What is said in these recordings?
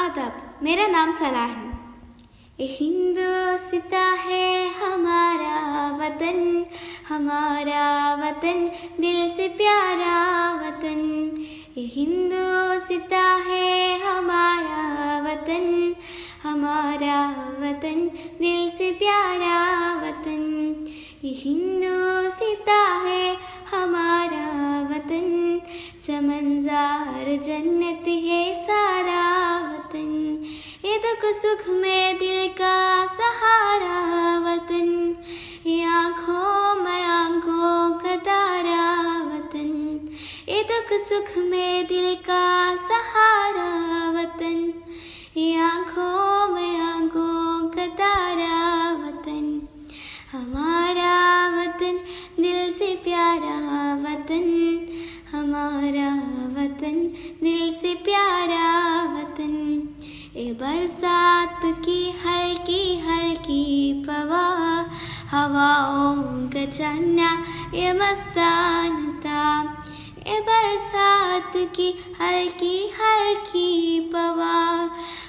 आदाब, मेरा नाम सना है। ये हिंदुस्तां है हमारा वतन, दिल से प्यारा वतन। ये हिंदुस्तां है हमारा वतन, दिल से प्यारा वतन। ये हिंदुस्तां है हमारा वतन, चमनज़ार जन्नत है सारा वतन। ये दुख सुख में दिल का सहारा वतन, ये आँखों में आँखों का तारा वतन। ये दुख सुख में दिल का सहारा वतन, ये आँखों में आँखों का तारा वतन। हमारा वतन दिल से प्यारा वतन, हमारा वतन दिल से प्यारा वतन। ये बरसात की हल्की हल्की हवाओं का चलना ये मस्ताना। ये बरसात की हल्की हल्की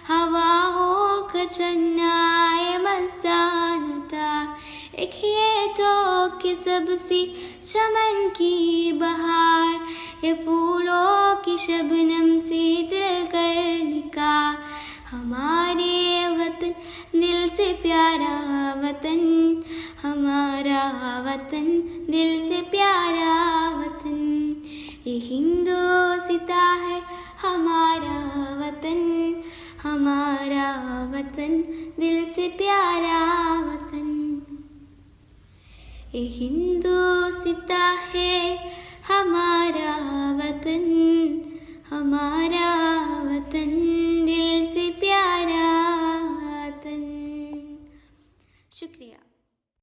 हवाओं का चलना ये मस्ताना। एक खेतों की सबसी चमन की बहार, ये फूलों की शबनम से दिल कर निकाह। हमारे वतन दिल से प्यारा वतन, हमारा वतन दिल से प्यारा वतन। ये हिंदुस्तां है हमारा वतन, हमारा वतन दिल से प्यारा वतन। ये हिंदुस्तां है हमारा वतन, हमारा वतन दिल से प्यारा वतन। शुक्रिया।